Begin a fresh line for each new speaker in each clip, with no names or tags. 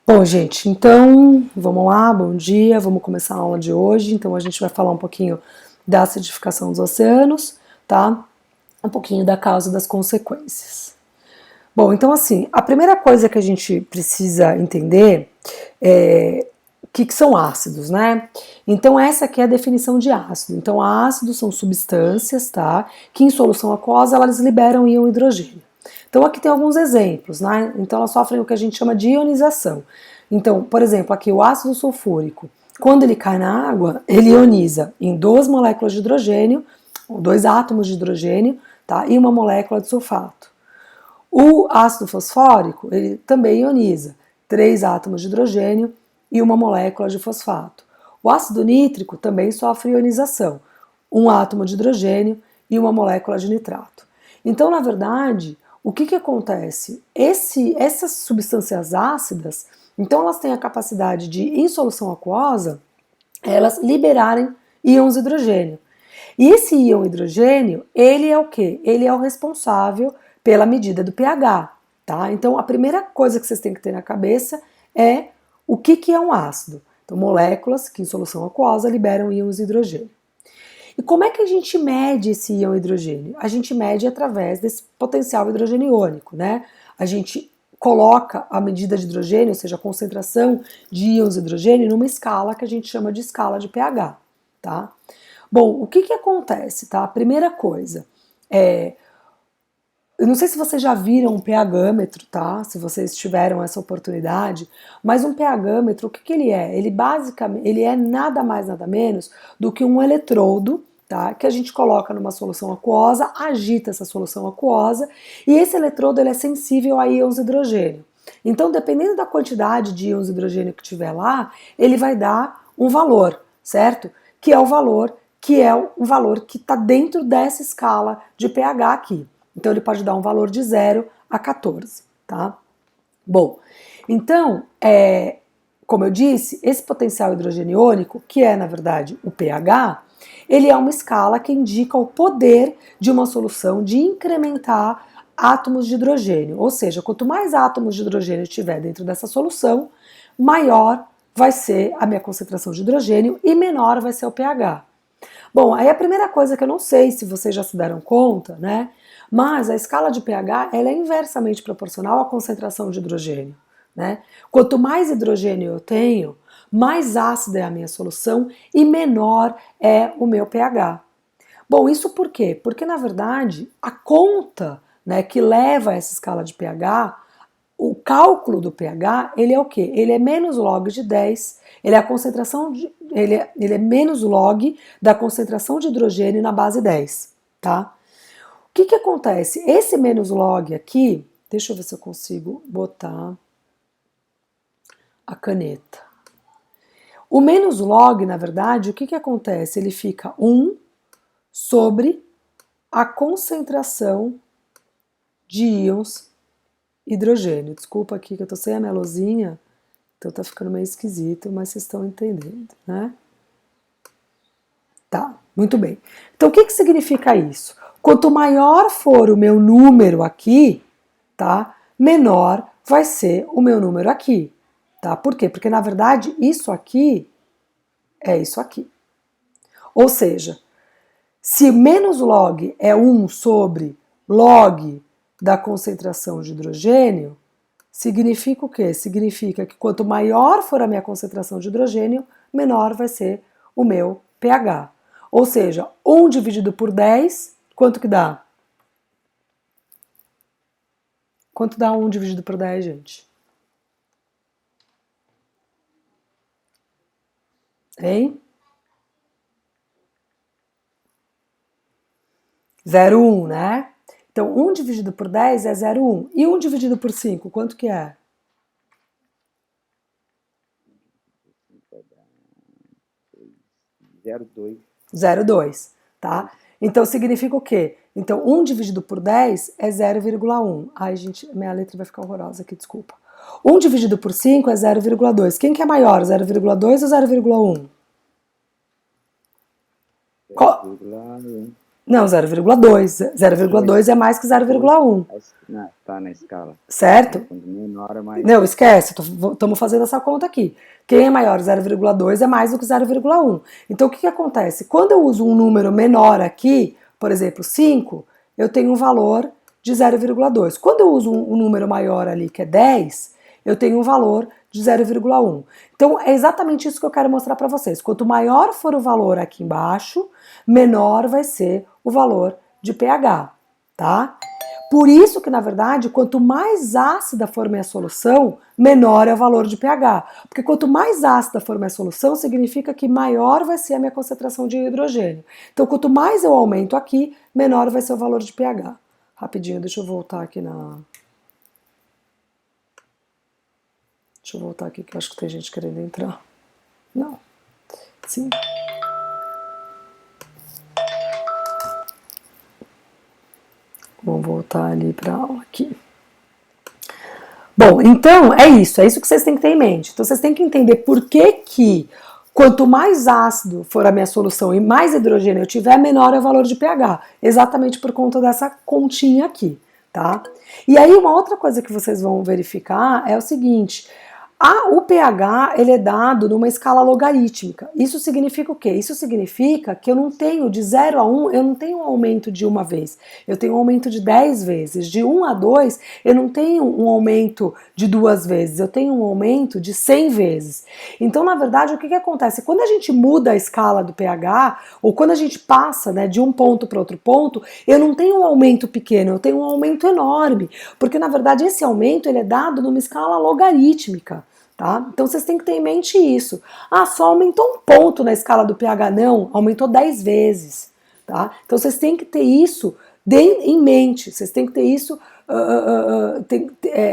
Bom, gente, então vamos lá, bom dia, vamos começar a aula de hoje. Então a gente vai falar um pouquinho da acidificação dos oceanos, tá? Um pouquinho da causa e das consequências. Bom, então assim, a primeira coisa que a gente precisa entender é o que são ácidos, né? Então essa aqui é a definição de ácido. Então ácidos são substâncias, tá? Que em solução aquosa elas liberam íon hidrogênio. Então aqui tem alguns exemplos, né? Então elas sofrem o que a gente chama de ionização. Então, por exemplo, aqui o ácido sulfúrico, quando ele cai na água, ele ioniza em duas moléculas de hidrogênio, ou dois átomos de hidrogênio, tá? E uma molécula de sulfato. O ácido fosfórico, ele também ioniza três átomos de hidrogênio e uma molécula de fosfato. O ácido nítrico também sofre ionização, um átomo de hidrogênio e uma molécula de nitrato. Então, na verdade, o que acontece? Essas substâncias ácidas, então elas têm a capacidade de, em solução aquosa, elas liberarem íons hidrogênio. E esse íon hidrogênio, ele é o quê? Ele é o responsável pela medida do pH, tá? Então, a primeira coisa que vocês têm que ter na cabeça é o que é um ácido. Então, moléculas que em solução aquosa liberam íons hidrogênio. E como é que a gente mede esse íon hidrogênio? A gente mede através desse potencial hidrogeniônico, né? A gente coloca a medida de hidrogênio, ou seja, a concentração de íons hidrogênio, numa escala que a gente chama de escala de pH, tá? Bom, o que acontece, tá? A primeira coisa é, eu não sei se vocês já viram um pHmetro, tá? Se vocês tiveram essa oportunidade, mas um pHmetro, o que ele é? Ele basicamente, ele é nada mais nada menos do que um eletrodo, tá? Que a gente coloca numa solução aquosa, agita essa solução aquosa, e esse eletrodo ele é sensível a íons hidrogênio. Então, dependendo da quantidade de íons hidrogênio que tiver lá, ele vai dar um valor, certo? Que é o valor que está dentro dessa escala de pH aqui. Então, ele pode dar um valor de 0 a 14, tá? Bom, então, como eu disse, esse potencial hidrogeniônico, que é, na verdade, o pH, ele é uma escala que indica o poder de uma solução de incrementar átomos de hidrogênio. Ou seja, quanto mais átomos de hidrogênio tiver dentro dessa solução, maior vai ser a minha concentração de hidrogênio e menor vai ser o pH. Bom, aí a primeira coisa que eu não sei se vocês já se deram conta, né? Mas a escala de pH ela é inversamente proporcional à concentração de hidrogênio, né? Quanto mais hidrogênio eu tenho, mais ácida é a minha solução e menor é o meu pH. Bom, isso por quê? Porque na verdade a conta, né, que leva a essa escala de pH, o cálculo do pH, ele é o quê? Ele é menos log de 10, ele é a concentração de, ele é menos log da concentração de hidrogênio na base 10, tá? O que acontece? Esse menos log aqui, deixa eu ver se eu consigo botar a caneta. O menos log, na verdade, o que acontece? Ele fica 1 sobre a concentração de íons hidrogênio. Desculpa aqui que eu tô sem a minha luzinha, então tá ficando meio esquisito, mas vocês estão entendendo, né? Tá, muito bem. Então o que significa isso? Quanto maior for o meu número aqui, tá? Menor vai ser o meu número aqui, tá? Por quê? Porque na verdade isso aqui é isso aqui. Ou seja, se menos log é 1 sobre log da concentração de hidrogênio, significa o quê? Significa que quanto maior for a minha concentração de hidrogênio, menor vai ser o meu pH. Ou seja, 1 dividido por 10, quanto que dá? Quanto dá 1 dividido por 10, gente? Hein? 0,1, né? Então, 1 dividido por 10 é 0,1. E 1 dividido por 5, quanto que é?
0,2.
0,2, tá? Então, significa o quê? Então, 1 dividido por 10 é 0,1. Ai, gente, minha letra vai ficar horrorosa aqui, desculpa. 1 dividido por 5 é 0,2. Quem que é maior, 0,2 ou 0,1?
0,1.
Não, 0,2. 0,2 é mais que 0,1.
Tá na escala.
Certo?
Quando menor é mais.
Não, esquece, estamos fazendo essa conta aqui. Quem é maior, 0,2 é mais do que 0,1. Então, o que acontece? Quando eu uso um número menor aqui, por exemplo, 5, eu tenho um valor de 0,2. Quando eu uso um número maior ali, que é 10, eu tenho um valor de 0,1. Então, é exatamente isso que eu quero mostrar para vocês. Quanto maior for o valor aqui embaixo, menor vai ser o valor de pH, tá? Por isso que, na verdade, quanto mais ácida for minha solução, menor é o valor de pH. Porque quanto mais ácida for minha solução, significa que maior vai ser a minha concentração de hidrogênio. Então, quanto mais eu aumento aqui, menor vai ser o valor de pH. Rapidinho, deixa eu voltar aqui na... Deixa eu voltar aqui que eu acho que tem gente querendo entrar. Não. Sim. Vamos voltar ali para a aula aqui. Bom, então é isso que vocês têm que ter em mente. Então vocês têm que entender por que quanto mais ácido for a minha solução e mais hidrogênio eu tiver, menor é o valor de pH. Exatamente por conta dessa continha aqui, tá? E aí uma outra coisa que vocês vão verificar é o seguinte... o pH ele é dado numa escala logarítmica. Isso significa o quê? Isso significa que eu não tenho de 0 a 1, eu não tenho um aumento de uma vez. Eu tenho um aumento de 10 vezes. De 1 a 2, eu não tenho um aumento de 2 vezes. Eu tenho um aumento de 100 vezes. Então, na verdade, o que acontece? Quando a gente muda a escala do pH, ou quando a gente passa, né, de um ponto para outro ponto, eu não tenho um aumento pequeno, eu tenho um aumento enorme. Porque, na verdade, esse aumento ele é dado numa escala logarítmica. Tá? Então vocês têm que ter em mente isso. Só aumentou um ponto na escala do pH. Não, aumentou 10 vezes. Tá? Então vocês têm que ter isso em mente. Vocês têm que ter isso.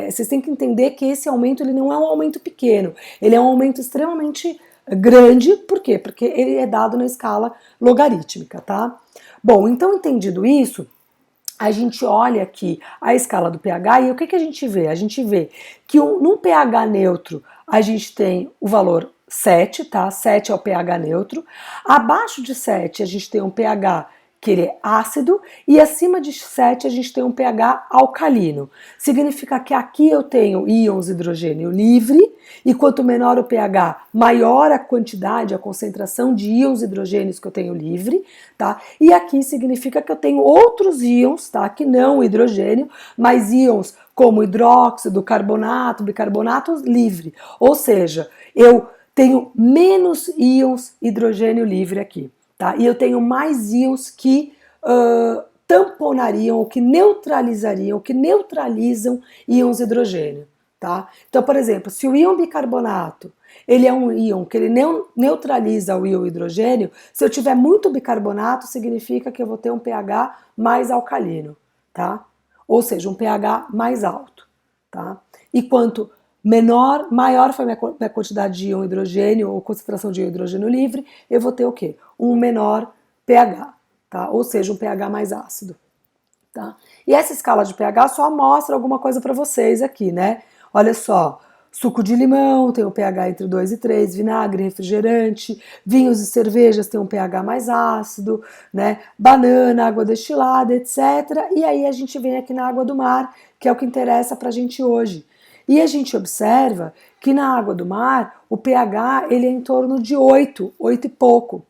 Vocês têm que entender que esse aumento ele não é um aumento pequeno. Ele é um aumento extremamente grande. Por quê? Porque ele é dado na escala logarítmica. Tá? Bom, então entendido isso, a gente olha aqui a escala do pH e o que a gente vê? A gente vê que num pH neutro a gente tem o valor 7, tá? 7 é o pH neutro. Abaixo de 7 a gente tem um pH que ele é ácido e acima de 7 a gente tem um pH alcalino. Significa que aqui eu tenho íons hidrogênio livre e quanto menor o pH, maior a quantidade, a concentração de íons hidrogênios que eu tenho livre, tá? E aqui significa que eu tenho outros íons, tá? Que não o hidrogênio, mas íons como hidróxido, carbonato, bicarbonato livre. Ou seja, eu tenho menos íons hidrogênio livre aqui. Tá? E eu tenho mais íons que tamponariam, ou que neutralizariam, ou que neutralizam íons hidrogênio. Tá? Então, por exemplo, se o íon bicarbonato ele é um íon que ele neutraliza o íon hidrogênio, se eu tiver muito bicarbonato, significa que eu vou ter um pH mais alcalino. Tá? Ou seja, um pH mais alto. Tá? E quanto maior foi a minha quantidade de íon hidrogênio ou concentração de íon hidrogênio livre, eu vou ter o quê? Um menor pH, tá? Ou seja, um pH mais ácido. Tá? E essa escala de pH só mostra alguma coisa para vocês aqui, né? Olha só, suco de limão tem um pH entre 2 e 3, vinagre, refrigerante, vinhos e cervejas tem um pH mais ácido, né? Banana, água destilada, etc. E aí a gente vem aqui na água do mar, que é o que interessa pra gente hoje. E a gente observa que na água do mar, o pH ele é em torno de 8, 8 e pouco.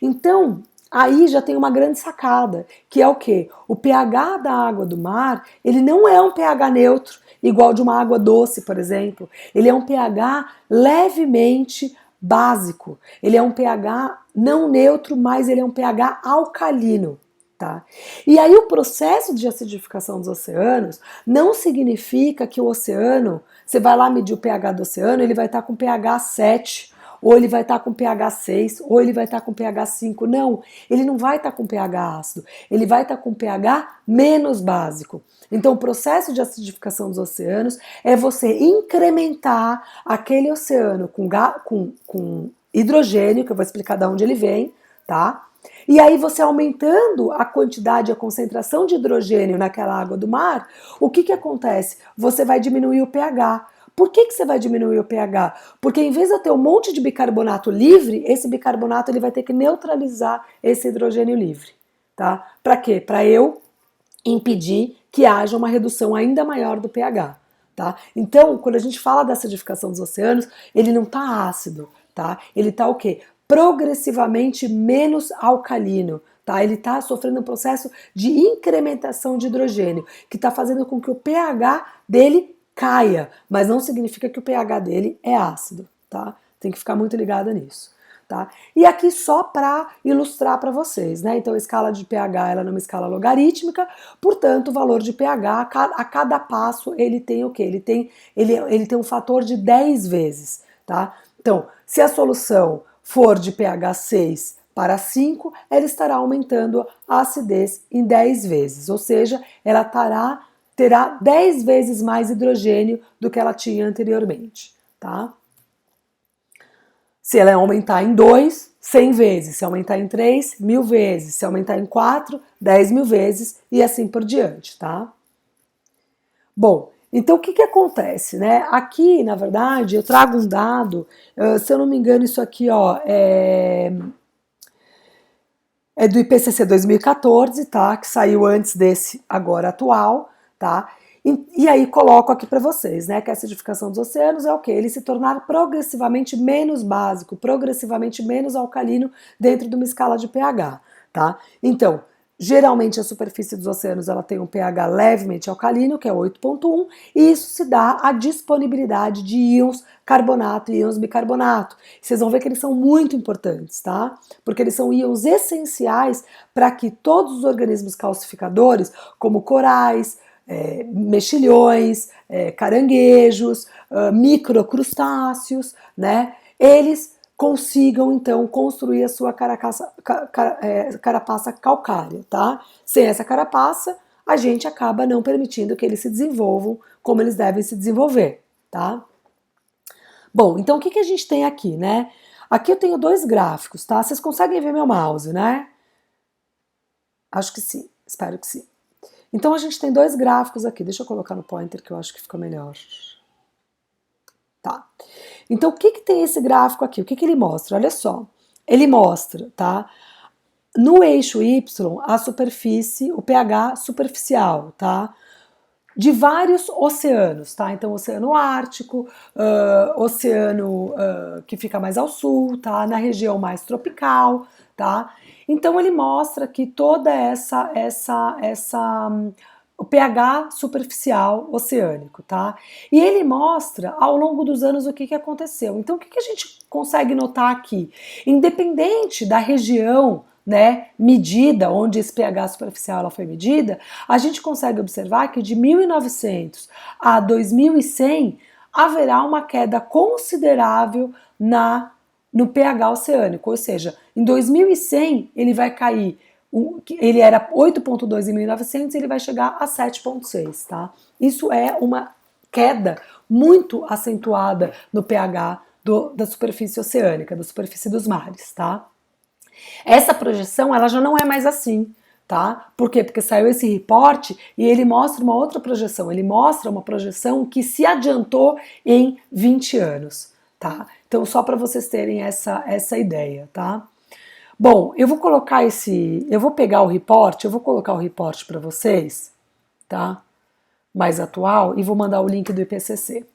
Então, aí já tem uma grande sacada, que é o quê? O pH da água do mar, ele não é um pH neutro, igual de uma água doce, por exemplo. Ele é um pH levemente básico. Ele é um pH não neutro, mas ele é um pH alcalino. Tá? E aí o processo de acidificação dos oceanos não significa que o oceano, você vai lá medir o pH do oceano, ele vai estar com pH 7, ou ele vai estar com pH 6, ou ele vai estar com pH 5. Não, ele não vai estar com pH ácido, ele vai estar com pH menos básico. Então o processo de acidificação dos oceanos é você incrementar aquele oceano com hidrogênio, que eu vou explicar de onde ele vem, tá? E aí você aumentando a quantidade, a concentração de hidrogênio naquela água do mar, o que acontece? Você vai diminuir o pH. Por que você vai diminuir o pH? Porque em vez de eu ter um monte de bicarbonato livre, esse bicarbonato ele vai ter que neutralizar esse hidrogênio livre. tá? Para quê? Para eu impedir que haja uma redução ainda maior do pH, tá? Então, quando a gente fala da acidificação dos oceanos, ele não tá ácido, tá? Ele tá o quê? Progressivamente menos alcalino, tá? Ele tá sofrendo um processo de incrementação de hidrogênio, que tá fazendo com que o pH dele caia, mas não significa que o pH dele é ácido, tá? Tem que ficar muito ligada nisso. Tá? E aqui só para ilustrar para vocês, né? Então a escala de pH ela é uma escala logarítmica, portanto o valor de pH a cada passo ele tem o quê? Ele tem um fator de 10 vezes, tá? Então se a solução for de pH 6 para 5, ela estará aumentando a acidez em 10 vezes, ou seja, ela terá 10 vezes mais hidrogênio do que ela tinha anteriormente, tá? Se ela aumentar em 2, 100 vezes. Se aumentar em 3, 1000 vezes. Se aumentar em 4, 10.000 vezes e assim por diante, tá? Bom, então o que acontece, né? Aqui, na verdade, eu trago um dado, se eu não me engano, isso aqui, ó, é do IPCC 2014, tá? Que saiu antes desse agora atual, tá? E aí coloco aqui para vocês, né, que a acidificação dos oceanos é o quê? Ele se tornar progressivamente menos básico, progressivamente menos alcalino dentro de uma escala de pH, tá? Então, geralmente a superfície dos oceanos ela tem um pH levemente alcalino, que é 8,1, e isso se dá à disponibilidade de íons carbonato e íons bicarbonato. Vocês vão ver que eles são muito importantes, tá? Porque eles são íons essenciais para que todos os organismos calcificadores, como corais, mexilhões, caranguejos, microcrustáceos, né? Eles consigam então construir a sua carapaça calcária, tá? Sem essa carapaça, a gente acaba não permitindo que eles se desenvolvam como eles devem se desenvolver, tá? Bom, então o que a gente tem aqui, né? Aqui eu tenho dois gráficos, tá? Vocês conseguem ver meu mouse, né? Acho que sim, espero que sim. Então a gente tem dois gráficos aqui. Deixa eu colocar no pointer que eu acho que fica melhor. Tá. Então o que tem esse gráfico aqui? O que ele mostra? Olha só. Ele mostra, tá? No eixo Y, a superfície, o pH superficial, tá? De vários oceanos, tá? Então, oceano Ártico, oceano que fica mais ao sul, tá? Na região mais tropical, tá? Então, ele mostra que toda o pH superficial oceânico, tá? E ele mostra ao longo dos anos o que aconteceu. Então, o que a gente consegue notar aqui? Independente da região, né, medida, onde esse pH superficial ela foi medida, a gente consegue observar que de 1900 a 2100 haverá uma queda considerável no pH oceânico, ou seja, em 2100 ele vai cair, ele era 8,2 em 1900 e ele vai chegar a 7,6, tá? Isso é uma queda muito acentuada no pH da superfície oceânica, da superfície dos mares, tá? Essa projeção, ela já não é mais assim, tá? Por quê? Porque saiu esse reporte e ele mostra uma outra projeção. Ele mostra uma projeção que se adiantou em 20 anos, tá? Então, só para vocês terem essa ideia, tá? Bom, eu vou pegar o reporte, eu vou colocar o reporte para vocês, tá? Mais atual, e vou mandar o link do IPCC.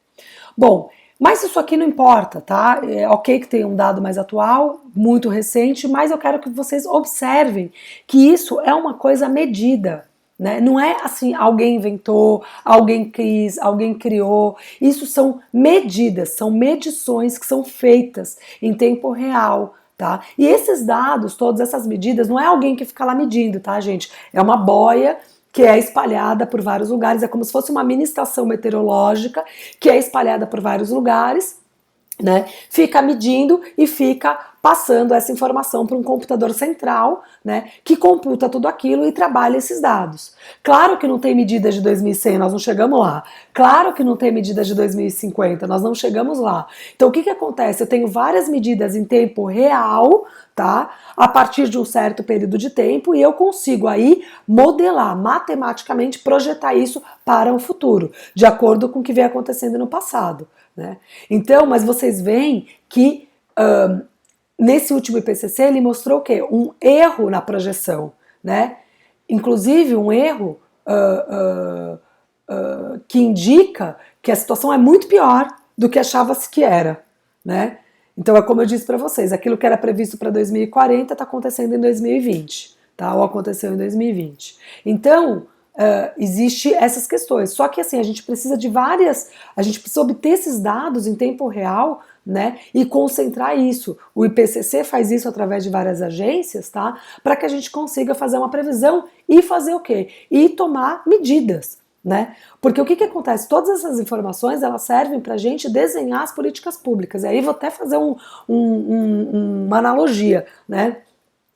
Bom, mas isso aqui não importa, tá? É ok que tenha um dado mais atual, muito recente, mas eu quero que vocês observem que isso é uma coisa medida, né? Não é assim, alguém inventou, alguém quis, alguém criou. Isso são medidas, são medições que são feitas em tempo real, tá? E esses dados, todas essas medidas, não é alguém que fica lá medindo, tá, gente? É uma boia que é espalhada por vários lugares, é como se fosse uma mini estação meteorológica que é espalhada por vários lugares, né? Fica medindo e fica passando essa informação para um computador central, né? Que computa tudo aquilo e trabalha esses dados. Claro que não tem medida de 2100, nós não chegamos lá. Claro que não tem medida de 2050, nós não chegamos lá. Então o que acontece? Eu tenho várias medidas em tempo real, tá? A partir de um certo período de tempo e eu consigo aí modelar matematicamente, projetar isso para o futuro, de acordo com o que vem acontecendo no passado, né? Então, mas vocês veem que nesse último IPCC ele mostrou o quê? Um erro na projeção, né? Inclusive um erro que indica que a situação é muito pior do que achava-se que era, né? Então é como eu disse para vocês, aquilo que era previsto para 2040 está acontecendo em 2020, tá? Ou aconteceu em 2020. Então existe essas questões. Só que assim a gente precisa a gente precisa obter esses dados em tempo real, né? E concentrar isso. O IPCC faz isso através de várias agências, tá? Para que a gente consiga fazer uma previsão e fazer o quê? E tomar medidas. Né? Porque o que acontece? Todas essas informações elas servem para a gente desenhar as políticas públicas. E aí vou até fazer uma analogia, né?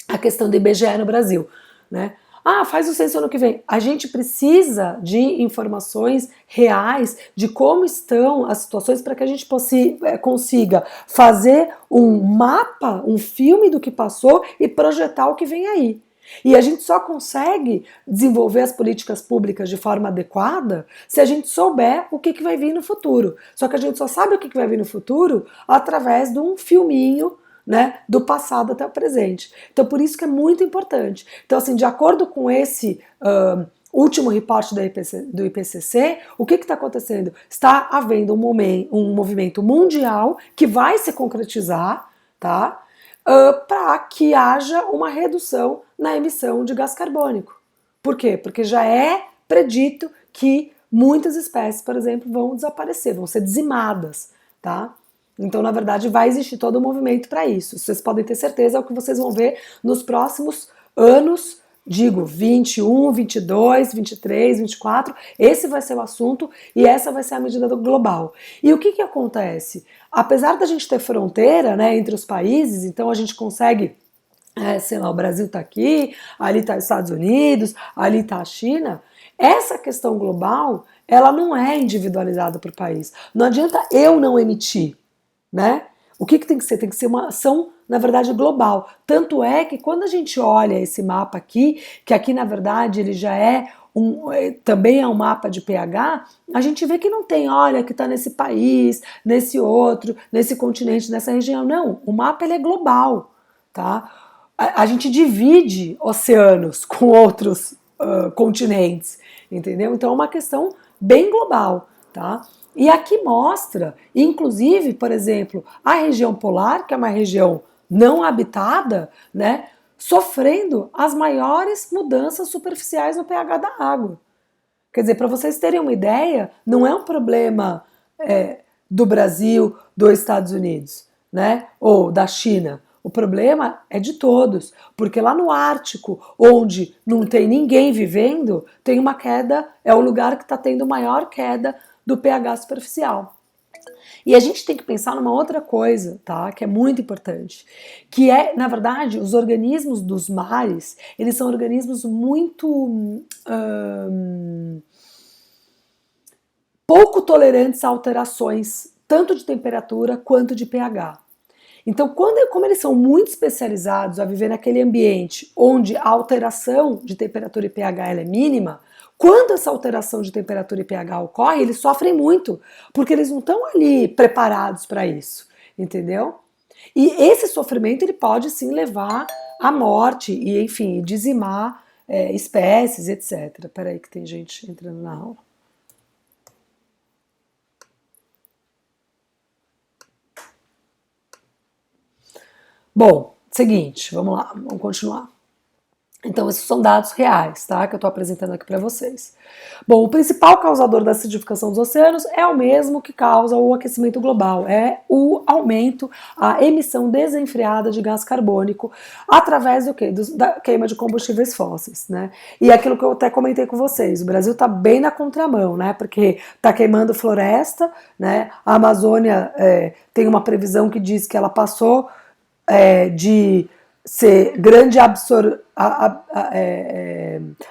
A questão do IBGE no Brasil, né? Ah, faz o censo ano que vem. A gente precisa de informações reais de como estão as situações para que a gente consiga fazer um mapa, um filme do que passou e projetar o que vem aí. E a gente só consegue desenvolver as políticas públicas de forma adequada se a gente souber o que vai vir no futuro. Só que a gente só sabe o que vai vir no futuro através de um filminho, né, do passado até o presente. Então, por isso que é muito importante. Então, assim, de acordo com esse último reporte do IPCC, o que está acontecendo? Está havendo um movimento mundial que vai se concretizar, tá? Para que haja uma redução na emissão de gás carbônico. Por quê? Porque já é predito que muitas espécies, por exemplo, vão desaparecer, vão ser dizimadas, tá? Então, na verdade, vai existir todo um movimento para isso. Vocês podem ter certeza, é o que vocês vão ver nos próximos anos, digo, 21, 22, 23, 24, esse vai ser o assunto e essa vai ser a medida global. E o que acontece? Apesar da gente ter fronteira, né, entre os países, então a gente consegue, sei lá, o Brasil está aqui, ali está os Estados Unidos, ali está a China, essa questão global, ela não é individualizada por país. Não adianta eu não emitir, né? O que tem que ser? Tem que ser uma ação, na verdade, global. Tanto é que quando a gente olha esse mapa aqui, que aqui, na verdade, ele já também é um mapa de pH, a gente vê que não tem, olha, que está nesse país, nesse outro, nesse continente, nessa região. Não, o mapa ele é global, tá? A gente divide oceanos com outros continentes, entendeu? Então é uma questão bem global, tá? E aqui mostra, inclusive, por exemplo, a região polar, que é uma região não habitada, né, sofrendo as maiores mudanças superficiais no pH da água. Quer dizer, para vocês terem uma ideia, não é um problema do Brasil, dos Estados Unidos, né, ou da China. O problema é de todos, porque lá no Ártico, onde não tem ninguém vivendo, tem uma queda, é o lugar que está tendo maior queda do pH superficial. E a gente tem que pensar numa outra coisa, tá? Que é muito importante, que é, na verdade, os organismos dos mares, eles são organismos muito pouco tolerantes a alterações, tanto de temperatura quanto de pH. Então, como eles são muito especializados a viver naquele ambiente onde a alteração de temperatura e pH ela é mínima, quando essa alteração de temperatura e pH ocorre, eles sofrem muito, porque eles não estão ali preparados para isso, entendeu? E esse sofrimento ele pode sim levar à morte e, enfim, dizimar espécies, etc. Peraí que tem gente entrando na aula. Bom, seguinte, vamos lá, vamos continuar. Então, esses são dados reais, tá? Que eu estou apresentando aqui para vocês. Bom, o principal causador da acidificação dos oceanos é o mesmo que causa o aquecimento global, é o aumento, a emissão desenfreada de gás carbônico através do quê? Da queima de combustíveis fósseis, né? E aquilo que eu até comentei com vocês, o Brasil está bem na contramão, né? Porque está queimando floresta, né? A Amazônia tem uma previsão que diz que ela passou de ser grande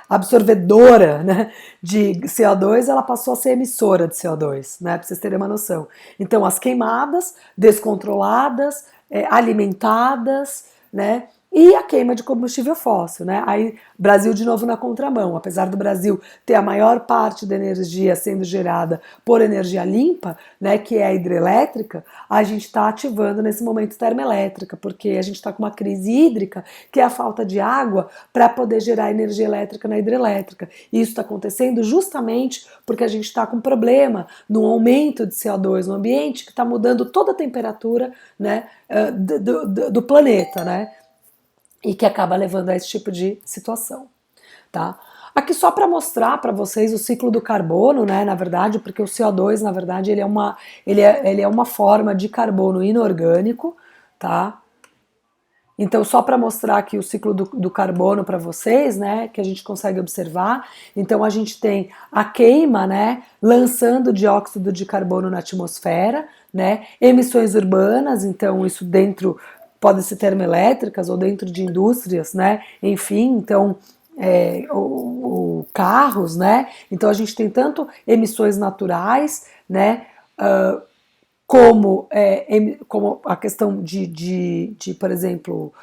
absorvedora, né, de CO2, ela passou a ser emissora de CO2, né, para vocês terem uma noção. Então, as queimadas descontroladas, alimentadas, né, e a queima de combustível fóssil, né? Aí, Brasil de novo na contramão. Apesar do Brasil ter a maior parte da energia sendo gerada por energia limpa, né, que é a hidrelétrica, a gente está ativando nesse momento termoelétrica, porque a gente está com uma crise hídrica, que é a falta de água para poder gerar energia elétrica na hidrelétrica. E isso está acontecendo justamente porque a gente está com problema no aumento de CO2 no ambiente, que está mudando toda a temperatura, né, do planeta, né? E que acaba levando a esse tipo de situação, tá? Aqui só para mostrar para vocês o ciclo do carbono, né, na verdade, porque o CO2, na verdade, ele é uma forma de carbono inorgânico, tá? Então, só para mostrar aqui o ciclo do carbono para vocês, né, que a gente consegue observar. Então, a gente tem a queima, né, lançando dióxido de carbono na atmosfera, né, emissões urbanas, então isso dentro podem ser termoelétricas ou dentro de indústrias, né, enfim, então carros, né, então a gente tem tanto emissões naturais, né, como a questão por exemplo,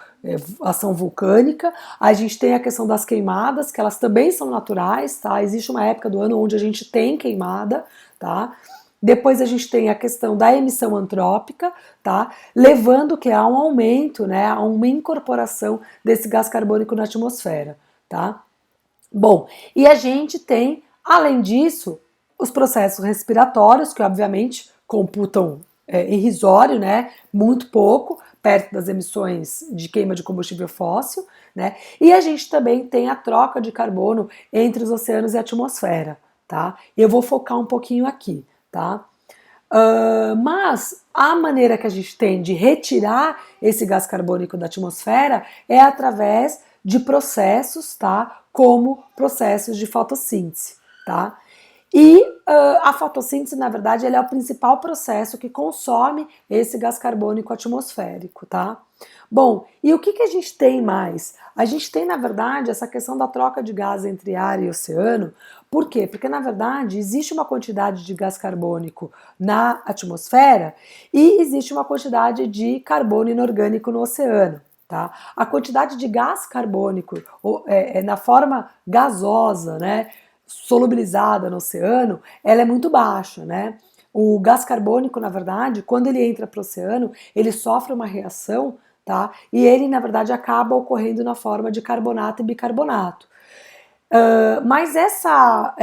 ação vulcânica. A gente tem a questão das queimadas, que elas também são naturais, tá? Existe uma época do ano onde a gente tem queimada, tá? Depois a gente tem a questão da emissão antrópica, tá? Levando que a um aumento, né, a uma incorporação desse gás carbônico na atmosfera, tá? Bom, e a gente tem, além disso, os processos respiratórios, que obviamente computam irrisório, né, muito pouco, perto das emissões de queima de combustível fóssil, né, e a gente também tem a troca de carbono entre os oceanos e a atmosfera, tá? Eu vou focar um pouquinho aqui, tá? Mas a maneira que a gente tem de retirar esse gás carbônico da atmosfera é através de processos, tá? Como processos de fotossíntese, tá? E a fotossíntese, na verdade, ele é o principal processo que consome esse gás carbônico atmosférico, tá? Bom, e o que a gente tem mais? A gente tem, na verdade, essa questão da troca de gás entre ar e oceano. Por quê? Porque, na verdade, existe uma quantidade de gás carbônico na atmosfera e existe uma quantidade de carbono inorgânico no oceano. Tá? A quantidade de gás carbônico na forma gasosa, né, solubilizada no oceano, ela é muito baixa, né? O gás carbônico, na verdade, quando ele entra para o oceano, ele sofre uma reação, tá? E ele, na verdade, acaba ocorrendo na forma de carbonato e bicarbonato. Mas essa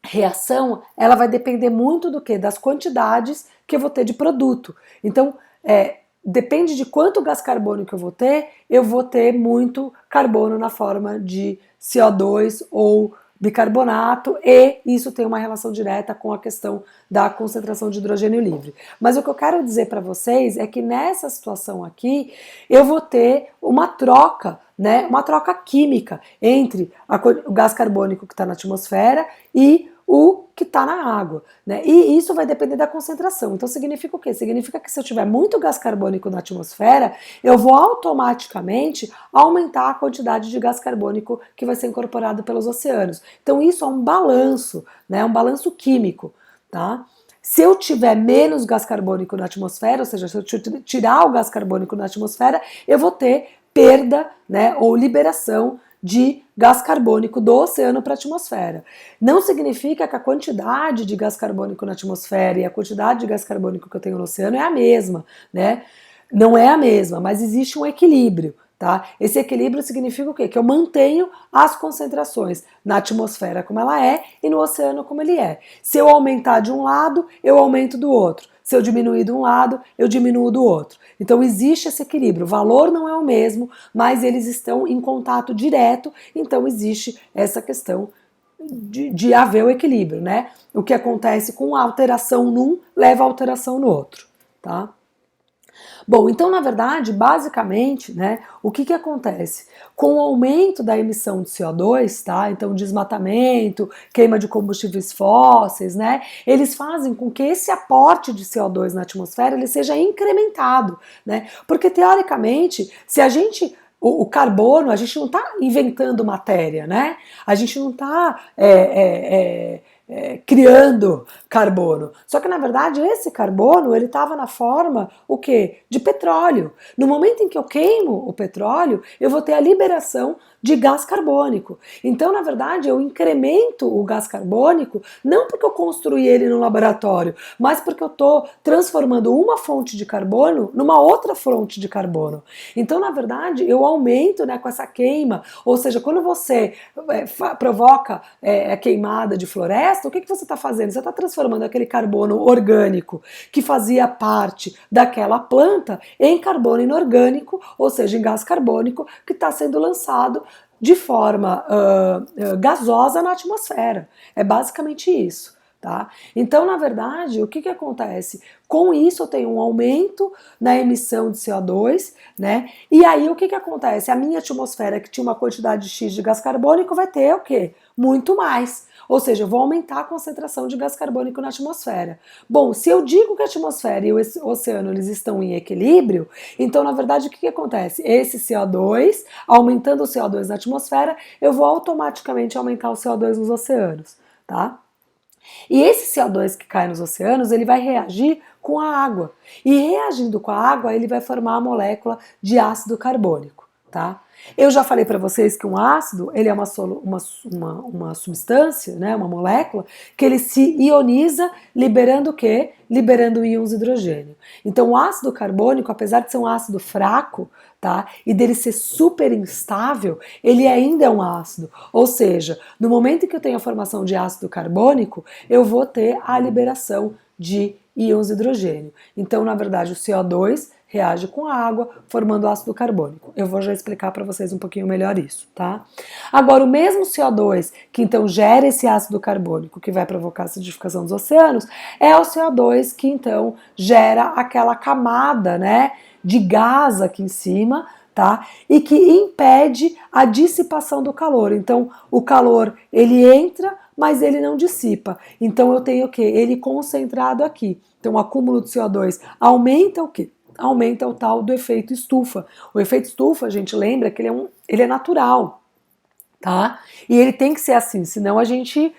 reação, ela vai depender muito do quê? Das quantidades que eu vou ter de produto. Então, depende de quanto gás carbônico eu vou ter muito carbono na forma de CO2 ou bicarbonato, e isso tem uma relação direta com a questão da concentração de hidrogênio livre. Mas o que eu quero dizer para vocês é que nessa situação aqui, eu vou ter uma troca, né, uma troca química entre o gás carbônico que está na atmosfera e o que está na água, né? E isso vai depender da concentração. Então significa o quê? Significa que se eu tiver muito gás carbônico na atmosfera, eu vou automaticamente aumentar a quantidade de gás carbônico que vai ser incorporado pelos oceanos. Então isso é um balanço, né? Um balanço químico, tá? Se eu tiver menos gás carbônico na atmosfera, ou seja, se eu tirar o gás carbônico na atmosfera, eu vou ter perda, né, ou liberação de gás carbônico do oceano para a atmosfera. Não significa que a quantidade de gás carbônico na atmosfera e a quantidade de gás carbônico que eu tenho no oceano é a mesma, né? Não é a mesma, mas existe um equilíbrio, tá? Esse equilíbrio significa o quê? Que eu mantenho as concentrações na atmosfera como ela é e no oceano como ele é. Se eu aumentar de um lado, eu aumento do outro. Se eu diminuir de um lado, eu diminuo do outro. Então existe esse equilíbrio. O valor não é o mesmo, mas eles estão em contato direto, então existe essa questão de haver o equilíbrio, né? O que acontece com a alteração num leva a alteração no outro, tá? Bom, então na verdade, basicamente, né, o que acontece? Com o aumento da emissão de CO2, tá? Então desmatamento, queima de combustíveis fósseis, né? Eles fazem com que esse aporte de CO2 na atmosfera ele seja incrementado, né? Porque teoricamente, se a gente o carbono, a gente não está inventando matéria, né? A gente não está criando carbono. Só que na verdade esse carbono ele estava na forma o quê? De petróleo. No momento em que eu queimo o petróleo, eu vou ter a liberação de gás carbônico. Então, na verdade, eu incremento o gás carbônico não porque eu construí ele no laboratório, mas porque eu estou transformando uma fonte de carbono numa outra fonte de carbono. Então, na verdade, eu aumento, né, com essa queima, ou seja, quando você provoca a queimada de floresta, o que você está fazendo? Você está transformando aquele carbono orgânico que fazia parte daquela planta em carbono inorgânico, ou seja, em gás carbônico, que está sendo lançado de forma gasosa na atmosfera. É basicamente isso. Tá? Então, na verdade, o que acontece? Com isso, eu tenho um aumento na emissão de CO2, né? E aí, o que acontece? A minha atmosfera, que tinha uma quantidade X de gás carbônico, vai ter o quê? Muito mais. Ou seja, eu vou aumentar a concentração de gás carbônico na atmosfera. Bom, se eu digo que a atmosfera e o oceano eles estão em equilíbrio, então, na verdade, o que acontece? Esse CO2, aumentando o CO2 na atmosfera, eu vou automaticamente aumentar o CO2 nos oceanos, tá? E esse CO2 que cai nos oceanos, ele vai reagir com a água. E reagindo com a água, ele vai formar a molécula de ácido carbônico, tá? Eu já falei para vocês que um ácido, ele é uma substância, né, uma molécula, que ele se ioniza liberando o quê? Liberando íons de hidrogênio. Então o ácido carbônico, apesar de ser um ácido fraco, tá, e dele ser super instável, ele ainda é um ácido. Ou seja, no momento em que eu tenho a formação de ácido carbônico, eu vou ter a liberação de íons de hidrogênio. Então, na verdade, o CO2 reage com a água, formando ácido carbônico. Eu vou já explicar para vocês um pouquinho melhor isso, tá? Agora, o mesmo CO2 que então gera esse ácido carbônico que vai provocar a acidificação dos oceanos, é o CO2 que então gera aquela camada, né, de gás aqui em cima, tá? E que impede a dissipação do calor. Então, o calor, ele entra, mas ele não dissipa. Então, eu tenho o quê? Ele concentrado aqui. Então, o acúmulo de CO2 aumenta o quê? Aumenta o tal do efeito estufa. O efeito estufa, a gente lembra que ele é natural, tá? E ele tem que ser assim, senão a gente,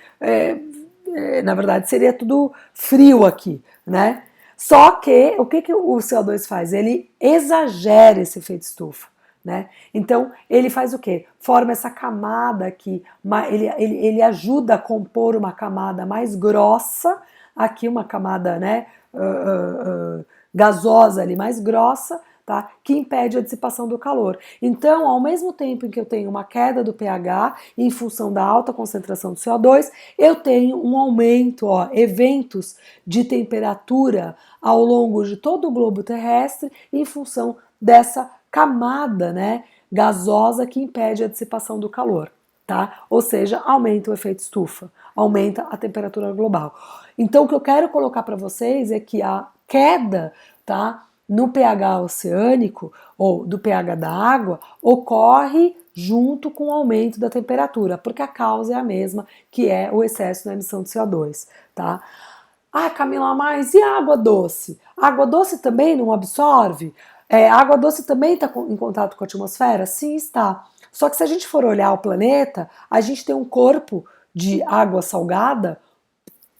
na verdade, seria tudo frio aqui, né? Só que o que o CO2 faz? Ele exagera esse efeito estufa, né? Então ele faz o quê? Forma essa camada aqui, ele ajuda a compor uma camada mais grossa, aqui uma camada, né, gasosa ali mais grossa, tá? Que impede a dissipação do calor. Então, ao mesmo tempo em que eu tenho uma queda do pH em função da alta concentração do CO2, eu tenho um aumento, ó, eventos de temperatura ao longo de todo o globo terrestre em função dessa camada, né, gasosa que impede a dissipação do calor, tá? Ou seja, aumenta o efeito estufa, aumenta a temperatura global. Então, o que eu quero colocar para vocês é que a queda, tá, no pH oceânico ou do pH da água ocorre junto com o aumento da temperatura, porque a causa é a mesma, que é o excesso na emissão de CO2, tá? Ah, Camila, mas e a água doce? A água doce também não absorve? A água doce também está em contato com a atmosfera? Sim, está. Só que se a gente for olhar o planeta, a gente tem um corpo de água salgada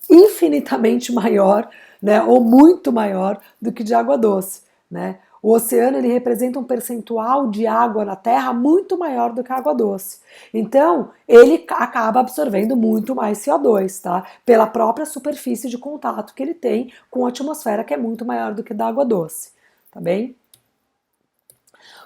infinitamente maior, né, ou muito maior do que de água doce, né? O oceano ele representa um percentual de água na Terra muito maior do que a água doce. Então, ele acaba absorvendo muito mais CO2, tá? Pela própria superfície de contato que ele tem com a atmosfera, que é muito maior do que da água doce, tá bem?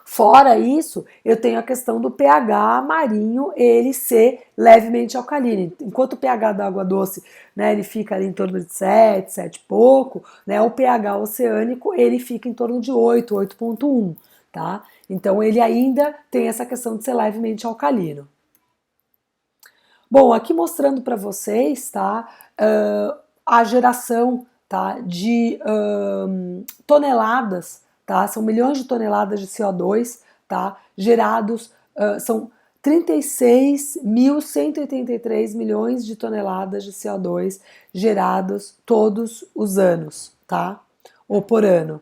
Fora isso, eu tenho a questão do pH marinho ele ser levemente alcalino. Enquanto o pH da água doce, né, ele fica ali em torno de 7, 7 e pouco, né, o pH oceânico ele fica em torno de 8, 8,1, tá? Então ele ainda tem essa questão de ser levemente alcalino. Bom, aqui mostrando para vocês, tá, a geração, tá, de toneladas, tá, são milhões de toneladas de CO2, tá, gerados, são 36.183 milhões de toneladas de CO2 gerados todos os anos, tá, ou por ano.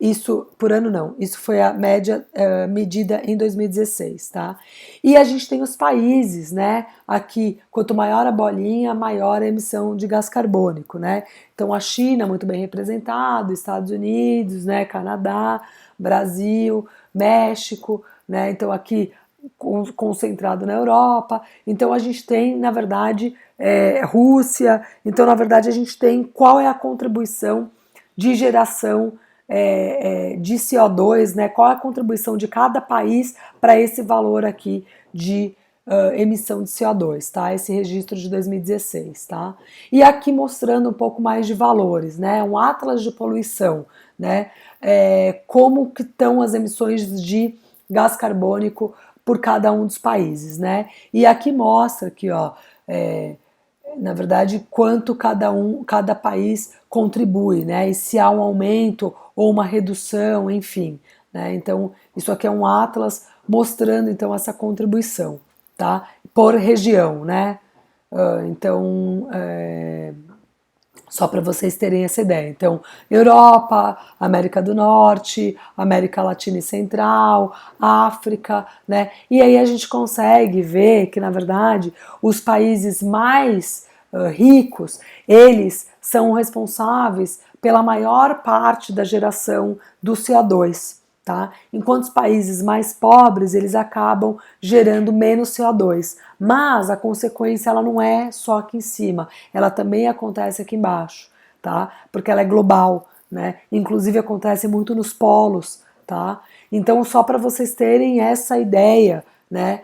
Isso, por ano não, isso foi a média medida em 2016, tá? E a gente tem os países, né? Aqui, quanto maior a bolinha, maior a emissão de gás carbônico, né? Então a China, muito bem representado, Estados Unidos, né? Canadá, Brasil, México, né? Então aqui concentrado na Europa. Então a gente tem, na verdade, Rússia. Então, na verdade, a gente tem qual é a contribuição de geração de CO2, né? Qual é a contribuição de cada país para esse valor aqui de emissão de CO2, tá? Esse registro de 2016, tá? E aqui mostrando um pouco mais de valores, né? Um atlas de poluição, né? Como que estão as emissões de gás carbônico por cada um dos países, né? E aqui mostra aqui, ó, na verdade, quanto cada país contribui, né? E se há um aumento ou uma redução, enfim, né? Então, isso aqui é um atlas mostrando então essa contribuição, tá? Por região, né? Então, só para vocês terem essa ideia. Então, Europa, América do Norte, América Latina e Central, África, né? E aí a gente consegue ver que, na verdade, os países mais ricos, eles são responsáveis pela maior parte da geração do CO2. Tá? Enquanto os países mais pobres, eles acabam gerando menos CO2, mas a consequência ela não é só aqui em cima, ela também acontece aqui embaixo, tá? Porque ela é global, né? Inclusive acontece muito nos polos, tá? Então, só para vocês terem essa ideia, né,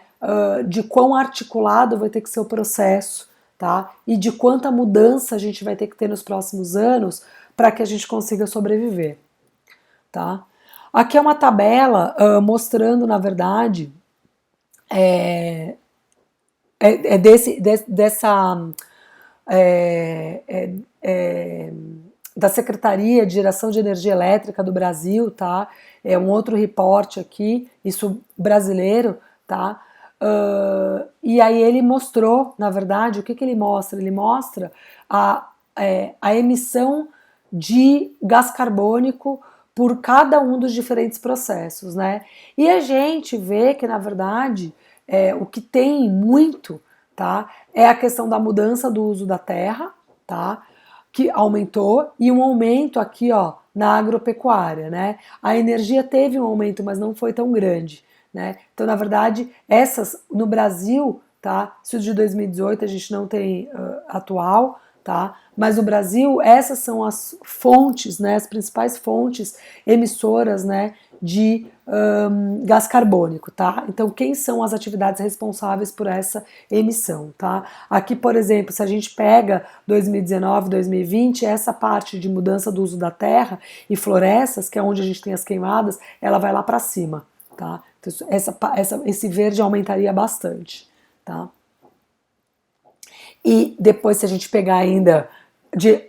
de quão articulado vai ter que ser o processo, tá? E de quanta mudança a gente vai ter que ter nos próximos anos para que a gente consiga sobreviver, tá? Aqui é uma tabela mostrando, na verdade, da Secretaria de Geração de Energia Elétrica do Brasil, tá? É um outro reporte aqui, isso brasileiro, tá? E aí ele mostrou, na verdade, o que ele mostra? Ele mostra a emissão de gás carbônico por cada um dos diferentes processos, né? E a gente vê que, na verdade, o que tem muito, tá? É a questão da mudança do uso da terra, tá? Que aumentou, e um aumento aqui, ó, na agropecuária, né? A energia teve um aumento, mas não foi tão grande, né? Então, na verdade, essas no Brasil, tá? Se o de 2018 a gente não tem atual, tá? Mas no Brasil, essas são as fontes, né? As principais fontes emissoras, né? De gás carbônico, tá? Então, quem são as atividades responsáveis por essa emissão, tá? Aqui, por exemplo, se a gente pega 2019, 2020, essa parte de mudança do uso da terra e florestas, que é onde a gente tem as queimadas, ela vai lá para cima, tá? Então, esse verde aumentaria bastante, tá? E depois, se a gente pegar ainda de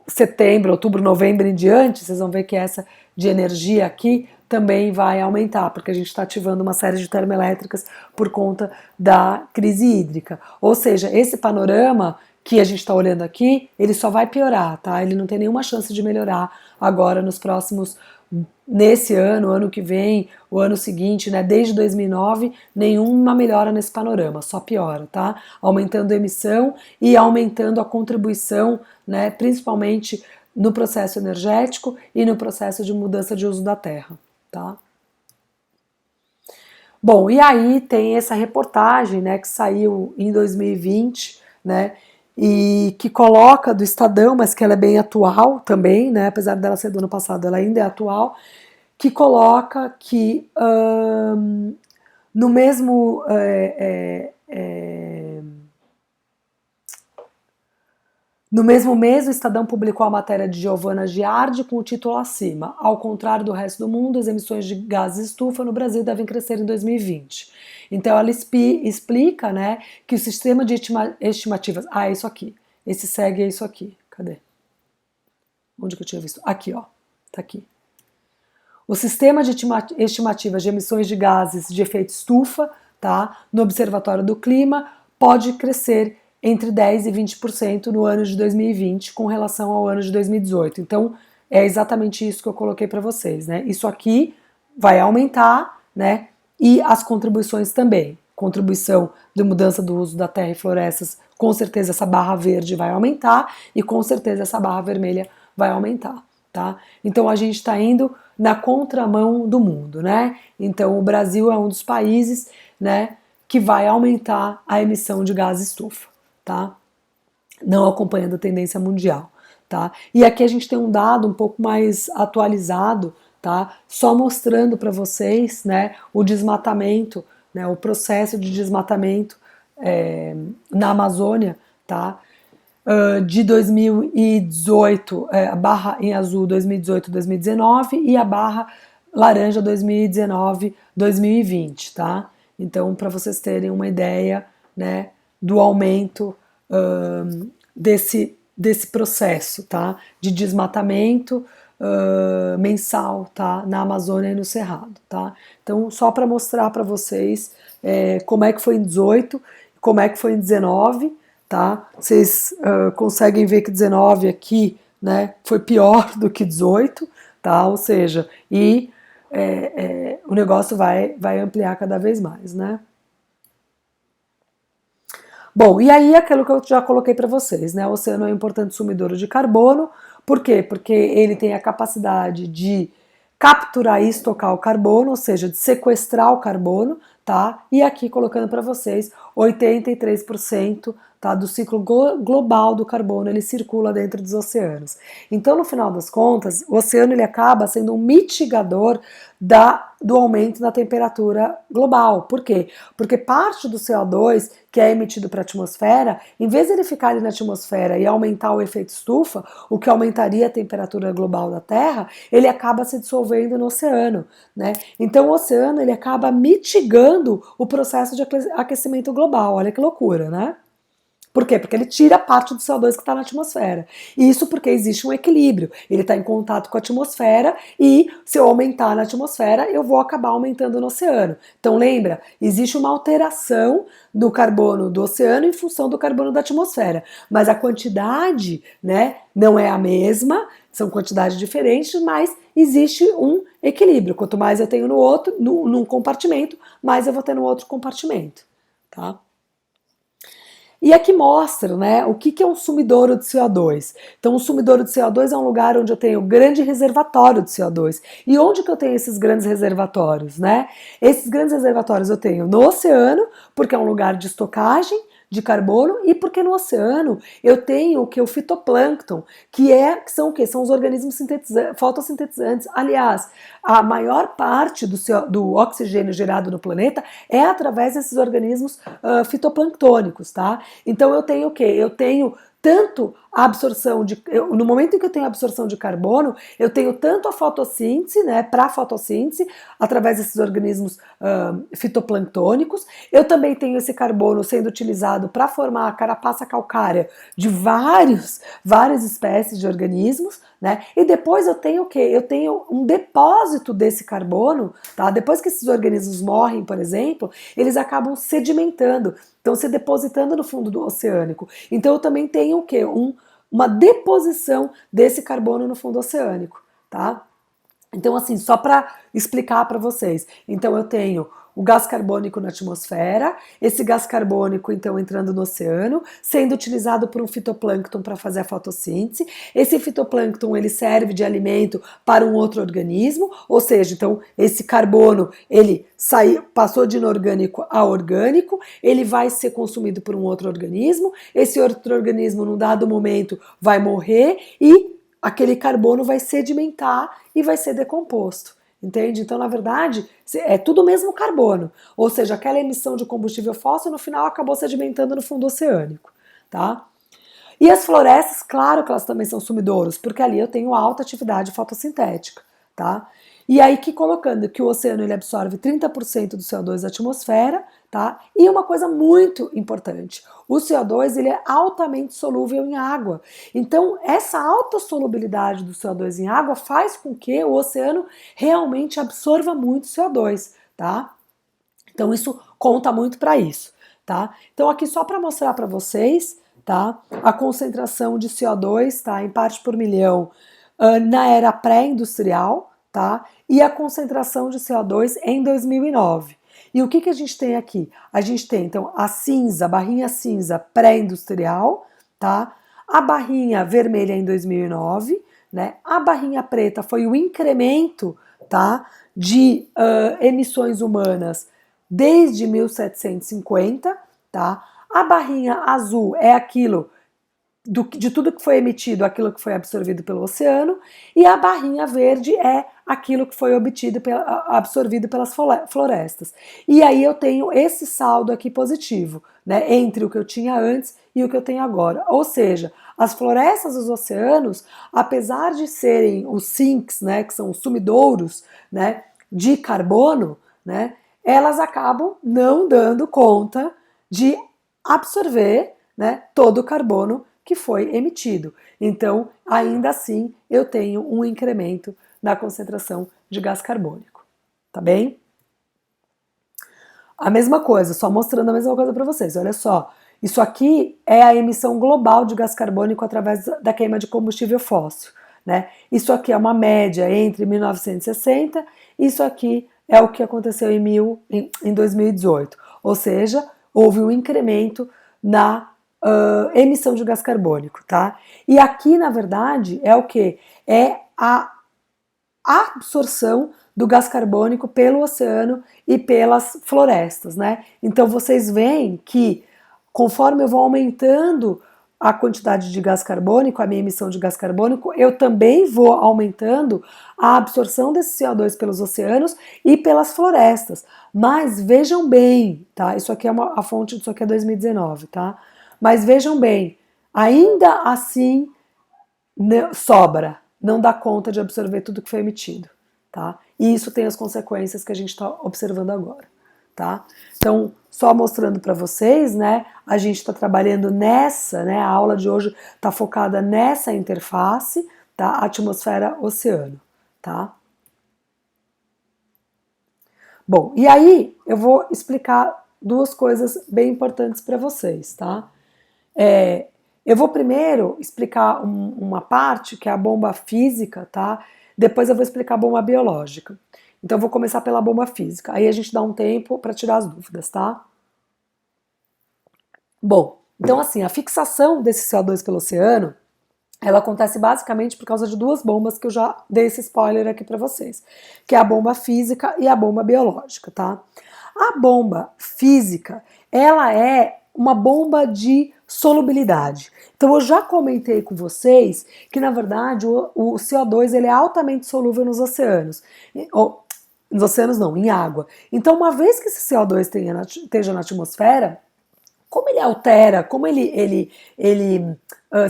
setembro, outubro, novembro em diante, vocês vão ver que essa de energia aqui também vai aumentar, porque a gente está ativando uma série de termoelétricas por conta da crise hídrica. Ou seja, esse panorama que a gente está olhando aqui, ele só vai piorar, tá? Ele não tem nenhuma chance de melhorar agora nos próximos, nesse ano, ano que vem, o ano seguinte, né? Desde 2009, nenhuma melhora nesse panorama, só piora, tá? Aumentando a emissão e aumentando a contribuição, né? Principalmente no processo energético e no processo de mudança de uso da terra, tá? Bom, e aí tem essa reportagem, né, que saiu em 2020, né, e que coloca do Estadão, mas que ela é bem atual também, né, apesar dela ser do ano passado, ela ainda é atual, que coloca que no mesmo no mesmo mês, o Estadão publicou a matéria de Giovana Giardi com o título acima: Ao contrário do resto do mundo, as emissões de gases estufa no Brasil devem crescer em 2020. Então ela explica, né, que o sistema de estimativas... Ah, é isso aqui. Esse segue é isso aqui. Cadê? Onde que eu tinha visto? Aqui, ó. Tá aqui. O sistema de estimativas de emissões de gases de efeito estufa, tá, no Observatório do Clima, pode crescer entre 10% e 20% no ano de 2020 com relação ao ano de 2018. Então, é exatamente isso que eu coloquei para vocês, né? Isso aqui vai aumentar, né? E as contribuições também. Contribuição de mudança do uso da terra e florestas, com certeza essa barra verde vai aumentar e com certeza essa barra vermelha vai aumentar, tá? Então a gente está indo na contramão do mundo, né? Então o Brasil é um dos países, né, que vai aumentar a emissão de gás estufa, tá? Não acompanhando a tendência mundial, tá? E aqui a gente tem um dado um pouco mais atualizado, tá? Só mostrando para vocês, né, o desmatamento, né, o processo de desmatamento na Amazônia, tá? De 2018, a barra em azul 2018-2019 e a barra laranja 2019-2020, tá? Então, para vocês terem uma ideia, né, do aumento desse processo, tá? De desmatamento mensal, tá? Na Amazônia e no Cerrado, tá? Então, só para mostrar para vocês como é que foi em 18, como é que foi em 19, tá? Vocês conseguem ver que 19 aqui, né, foi pior do que 18, tá? Ou seja, o negócio vai ampliar cada vez mais, né? Bom, e aí aquilo que eu já coloquei para vocês, né? O oceano é um importante sumidouro de carbono. Por quê? Porque ele tem a capacidade de capturar e estocar o carbono, ou seja, de sequestrar o carbono, tá? E aqui colocando para vocês, 83%, tá, do ciclo global do carbono, ele circula dentro dos oceanos. Então, no final das contas, o oceano ele acaba sendo um mitigador do aumento da temperatura global. Por quê? Porque parte do CO2 que é emitido para a atmosfera, em vez de ele ficar ali na atmosfera e aumentar o efeito estufa, o que aumentaria a temperatura global da Terra, ele acaba se dissolvendo no oceano, né? Então o oceano ele acaba mitigando o processo de aquecimento global. Olha que loucura, né? Por quê? Porque ele tira parte do CO2 que está na atmosfera. Isso porque existe um equilíbrio. Ele está em contato com a atmosfera e se eu aumentar na atmosfera, eu vou acabar aumentando no oceano. Então lembra, existe uma alteração do carbono do oceano em função do carbono da atmosfera. Mas a quantidade, né, não é a mesma, são quantidades diferentes, mas existe um equilíbrio. Quanto mais eu tenho no outro, num compartimento, mais eu vou ter no outro compartimento. Tá? E aqui mostra, né, o que é um sumidouro de CO2. Então, um sumidouro de CO2 é um lugar onde eu tenho grande reservatório de CO2. E onde que eu tenho esses grandes reservatórios, né? Esses grandes reservatórios eu tenho no oceano, porque é um lugar de estocagem de carbono, e porque no oceano eu tenho o fitoplâncton, que são o quê? São os organismos fotossintetizantes. Aliás, a maior parte do oxigênio gerado no planeta é através desses organismos fitoplânctônicos, tá? Então eu tenho o quê? Eu tenho tanto a absorção no momento em que eu tenho a absorção de carbono, eu tenho tanto a fotossíntese, né, para a fotossíntese, através desses organismos fitoplânctônicos, eu também tenho esse carbono sendo utilizado para formar a carapaça calcária de várias espécies de organismos, né, e depois eu tenho o quê? Eu tenho um depósito desse carbono, tá? Depois que esses organismos morrem, por exemplo, eles acabam sedimentando, então se depositando no fundo do oceânico. Então eu também tenho o quê? Uma deposição desse carbono no fundo oceânico, tá? Então, assim, só para explicar para vocês. Então, eu tenho o gás carbônico na atmosfera, esse gás carbônico, então, entrando no oceano, sendo utilizado por um fitoplâncton para fazer a fotossíntese. Esse fitoplâncton, ele serve de alimento para um outro organismo, ou seja, então, esse carbono, ele passou de inorgânico a orgânico, ele vai ser consumido por um outro organismo, esse outro organismo, num dado momento, vai morrer e aquele carbono vai sedimentar e vai ser decomposto, entende? Então, na verdade, é tudo o mesmo carbono, ou seja, aquela emissão de combustível fóssil no final acabou sedimentando no fundo oceânico, tá? E as florestas, claro que elas também são sumidouros, porque ali eu tenho alta atividade fotossintética, tá? E aí que colocando que o oceano ele absorve 30% do CO2 da atmosfera, tá? E uma coisa muito importante, o CO2 ele é altamente solúvel em água. Então, essa alta solubilidade do CO2 em água faz com que o oceano realmente absorva muito CO2, tá? Então, isso conta muito para isso, tá? Então, aqui só para mostrar para vocês, tá? A concentração de CO2, tá? Em partes por milhão na era pré-industrial, tá? E a concentração de CO2 em 2009. E o que a gente tem aqui? A gente tem, então, a cinza, a barrinha cinza pré-industrial, tá? A barrinha vermelha em 2009, né? A barrinha preta foi o incremento, tá, de emissões humanas desde 1750, tá? A barrinha azul é aquilo de tudo que foi emitido, aquilo que foi absorvido pelo oceano, e a barrinha verde é aquilo que foi absorvido pelas florestas. E aí eu tenho esse saldo aqui positivo, né, entre o que eu tinha antes e o que eu tenho agora. Ou seja, as florestas dos oceanos, apesar de serem os sinks, né, que são os sumidouros, né, de carbono, né, elas acabam não dando conta de absorver, né, todo o carbono que foi emitido. Então, ainda assim, eu tenho um incremento na concentração de gás carbônico. Tá bem? A mesma coisa, só mostrando a mesma coisa para vocês. Olha só, isso aqui é a emissão global de gás carbônico através da queima de combustível fóssil, né? Isso aqui é uma média entre 1960, isso aqui é o que aconteceu em 2018. Ou seja, houve um incremento na emissão de gás carbônico, tá? E aqui, na verdade, é o que? É a absorção do gás carbônico pelo oceano e pelas florestas, né? Então vocês veem que conforme eu vou aumentando a quantidade de gás carbônico, a minha emissão de gás carbônico, eu também vou aumentando a absorção desse CO2 pelos oceanos e pelas florestas. Mas vejam bem, tá? Isso aqui é a fonte disso aqui é 2019, tá? Mas vejam bem, ainda assim sobra, não dá conta de absorver tudo que foi emitido, tá? E isso tem as consequências que a gente está observando agora, tá? Então, só mostrando para vocês, né? A gente está trabalhando nessa, né? A aula de hoje está focada nessa interface, tá? Atmosfera-oceano, tá? Bom, e aí eu vou explicar duas coisas bem importantes para vocês, tá? Eu vou primeiro explicar uma parte que é a bomba física, tá? Depois eu vou explicar a bomba biológica. Então eu vou começar pela bomba física. Aí a gente dá um tempo para tirar as dúvidas, tá? Bom, então assim, a fixação desse CO2 pelo oceano, ela acontece basicamente por causa de duas bombas que eu já dei esse spoiler aqui para vocês, que é a bomba física e a bomba biológica, tá? A bomba física, ela é uma bomba de solubilidade. Então eu já comentei com vocês que na verdade o CO2 ele é altamente solúvel nos oceanos. Nos oceanos não, em água. Então uma vez que esse CO2 esteja na atmosfera, como ele altera, como ele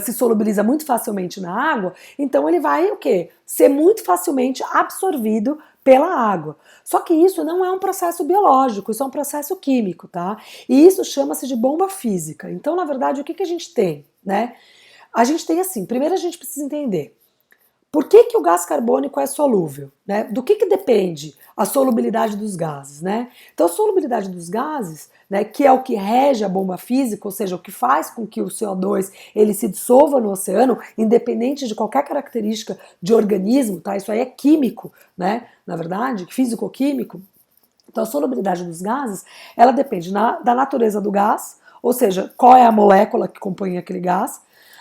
se solubiliza muito facilmente na água, então ele vai o quê? Ser muito facilmente absorvido pela água. Só que isso não é um processo biológico, isso é um processo químico, tá? E isso chama-se de bomba física. Então, na verdade, o que a gente tem, né? A gente tem assim, primeiro a gente precisa entender por que o gás carbônico é solúvel, né? Do que depende a solubilidade dos gases, né? Então, a solubilidade dos gases, né, que é o que rege a bomba física, ou seja, o que faz com que o CO2 ele se dissolva no oceano, independente de qualquer característica de organismo, tá? Isso aí é químico, né? Na verdade, físico-químico. Então, a solubilidade dos gases, ela depende da natureza do gás, ou seja, qual é a molécula que compõe aquele gás,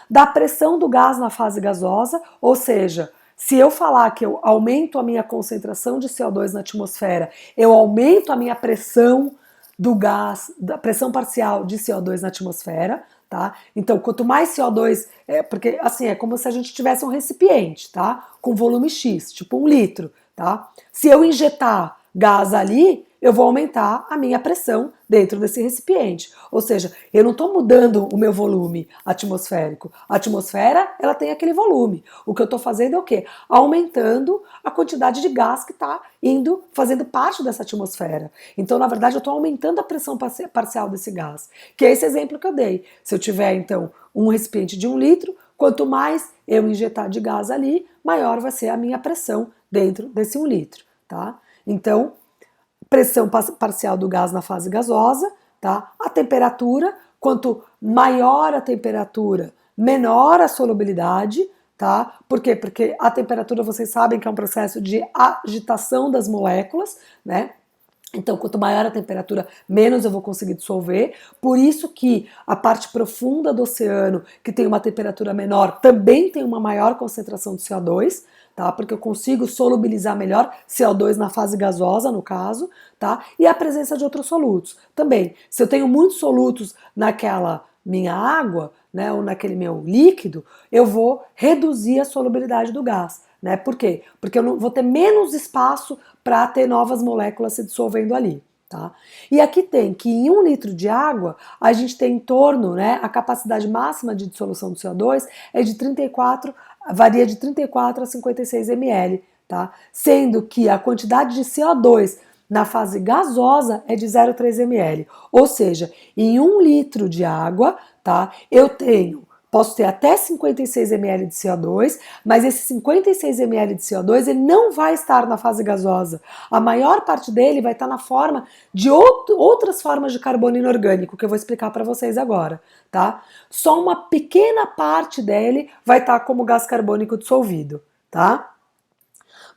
da pressão do gás na fase gasosa, ou seja, se eu falar que eu aumento a minha concentração de CO2 na atmosfera, eu aumento a minha pressão do gás, da pressão parcial de CO2 na atmosfera, tá? Então, quanto mais CO2, porque assim, é como se a gente tivesse um recipiente, tá? Com volume X, tipo 1 litro, tá? Se eu injetar gás ali, eu vou aumentar a minha pressão dentro desse recipiente. Ou seja, eu não estou mudando o meu volume atmosférico. A atmosfera, ela tem aquele volume. O que eu estou fazendo é o quê? Aumentando a quantidade de gás que está indo, fazendo parte dessa atmosfera. Então, na verdade, eu estou aumentando a pressão parcial desse gás. Que é esse exemplo que eu dei. Se eu tiver, então, um recipiente de 1 litro, quanto mais eu injetar de gás ali, maior vai ser a minha pressão dentro desse 1 litro, tá? Então, pressão parcial do gás na fase gasosa, tá? A temperatura, quanto maior a temperatura, menor a solubilidade, tá? Por quê? Porque a temperatura, vocês sabem que é um processo de agitação das moléculas, né? Então, quanto maior a temperatura, menos eu vou conseguir dissolver. Por isso que a parte profunda do oceano, que tem uma temperatura menor, também tem uma maior concentração de CO2, tá? Porque eu consigo solubilizar melhor CO2 na fase gasosa, no caso, tá? E a presença de outros solutos também. Se eu tenho muitos solutos naquela minha água, né, ou naquele meu líquido, eu vou reduzir a solubilidade do gás, né? Por quê? Porque eu não vou ter menos espaço para ter novas moléculas se dissolvendo ali, tá? E aqui tem que em 1 litro de água a gente tem em torno, né, a capacidade máxima de dissolução do CO2 é de 34, varia de 34 a 56 ml, tá? Sendo que a quantidade de CO2 na fase gasosa é de 0,3 ml. Ou seja, em 1 litro de água, tá? Posso ter até 56 ml de CO2, mas esse 56 ml de CO2 ele não vai estar na fase gasosa. A maior parte dele vai estar na forma de outras formas de carbono inorgânico, que eu vou explicar para vocês agora, tá? Só uma pequena parte dele vai estar como gás carbônico dissolvido, tá?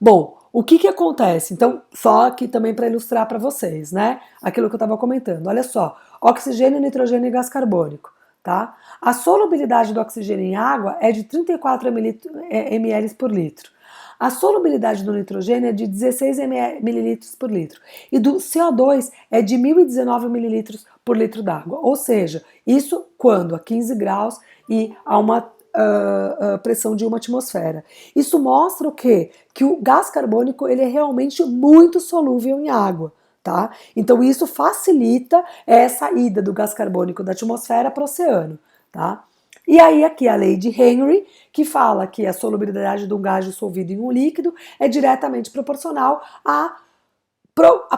Bom, o que que acontece? Então, só aqui também para ilustrar para vocês, né? Aquilo que eu estava comentando. Olha só, oxigênio, nitrogênio e gás carbônico, tá? A solubilidade do oxigênio em água é de 34 ml por litro. A solubilidade do nitrogênio é de 16 ml por litro. E do CO2 é de 1.019 ml por litro d'água. Ou seja, isso quando a 15 graus e a uma pressão de 1 atmosfera. Isso mostra o quê? Que o gás carbônico ele é realmente muito solúvel em água. Tá? Então isso facilita essa ida do gás carbônico da atmosfera para o oceano. Tá? E aí aqui a lei de Henry, que fala que a solubilidade de um gás dissolvido em um líquido é diretamente proporcional à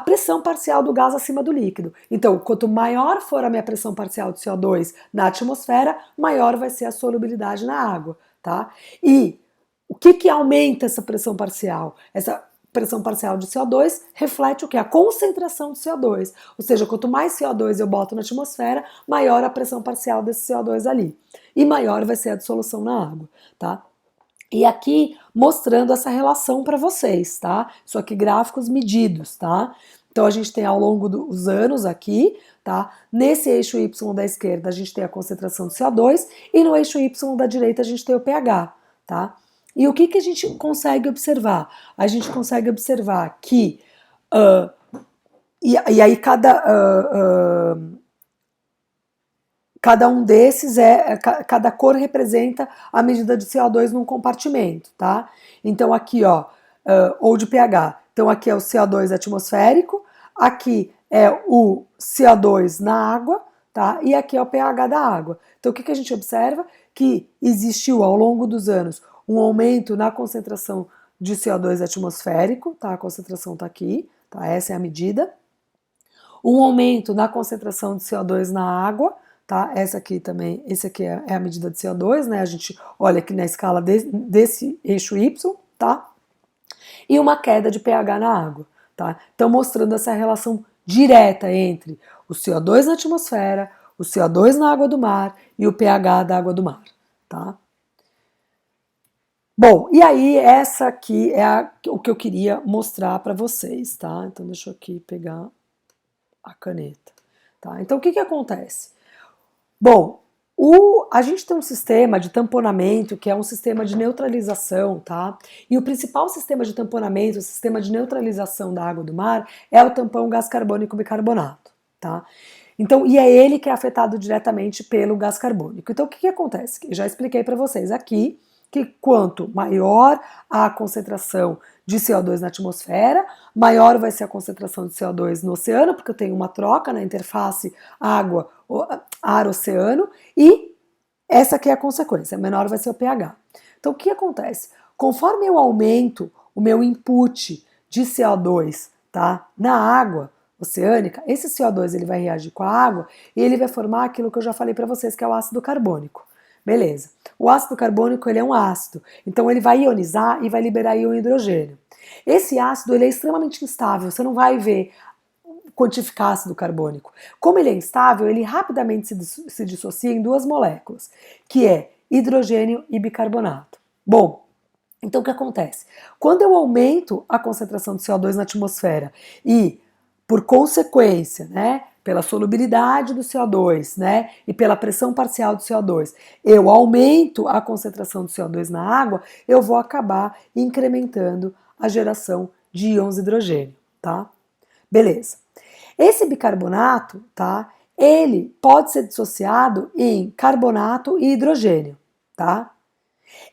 pressão parcial do gás acima do líquido. Então, quanto maior for a minha pressão parcial de CO2 na atmosfera, maior vai ser a solubilidade na água, tá? E o que aumenta essa pressão parcial? Essa pressão parcial de CO2 reflete o que? A concentração de CO2. Ou seja, quanto mais CO2 eu boto na atmosfera, maior a pressão parcial desse CO2 ali. E maior vai ser a dissolução na água, tá? E aqui mostrando essa relação para vocês, tá? Isso aqui gráficos medidos, tá? Então a gente tem ao longo dos anos aqui, tá? Nesse eixo Y da esquerda a gente tem a concentração de CO2 e no eixo Y da direita a gente tem o pH, tá? E o que que a gente consegue observar? A gente consegue observar que e aí cada um desses cada cor representa a medida de CO2 num compartimento, tá? Então aqui, ó, ou de pH. Então aqui é o CO2 atmosférico, aqui é o CO2 na água, tá? E aqui é o pH da água. Então o que que a gente observa? Que existiu ao longo dos anos um aumento na concentração de CO2 atmosférico, tá? A concentração está aqui, tá? Essa é a medida. Um aumento na concentração de CO2 na água, tá? Essa aqui também, esse aqui é a medida de CO2, né? A gente olha aqui na escala desse eixo Y, tá? E uma queda de pH na água, tá? Então mostrando essa relação direta entre o CO2 na atmosfera, o CO2 na água do mar e o pH da água do mar, tá? Bom, e aí essa aqui é o que eu queria mostrar para vocês, tá? Então deixa eu aqui pegar a caneta, tá? Então o que que acontece? Bom, a gente tem um sistema de tamponamento que é um sistema de neutralização, tá? E o principal sistema de tamponamento, o sistema de neutralização da água do mar, é o tampão gás carbônico bicarbonato, tá? Então, e é ele que é afetado diretamente pelo gás carbônico. Então, o que que acontece? Eu já expliquei para vocês aqui que quanto maior a concentração de CO2 na atmosfera, maior vai ser a concentração de CO2 no oceano, porque eu tenho uma troca na interface água, ar, oceano, e essa aqui é a consequência, menor vai ser o pH. Então o que acontece? Conforme eu aumento o meu input de CO2, tá, na água oceânica, esse CO2 ele vai reagir com a água e ele vai formar aquilo que eu já falei para vocês, que é o ácido carbônico. Beleza. O ácido carbônico ele é um ácido, então ele vai ionizar e vai liberar íon hidrogênio. Esse ácido ele é extremamente instável, você não vai ver quantificar ácido carbônico. Como ele é instável, ele rapidamente se dissocia em duas moléculas, que é hidrogênio e bicarbonato. Bom, então o que acontece? Quando eu aumento a concentração de CO2 na atmosfera e, por consequência, né, pela solubilidade do CO2, né, e pela pressão parcial do CO2, eu aumento a concentração de CO2 na água, eu vou acabar incrementando a geração de íons hidrogênio, tá? Beleza. Esse bicarbonato, tá? Ele pode ser dissociado em carbonato e hidrogênio, tá?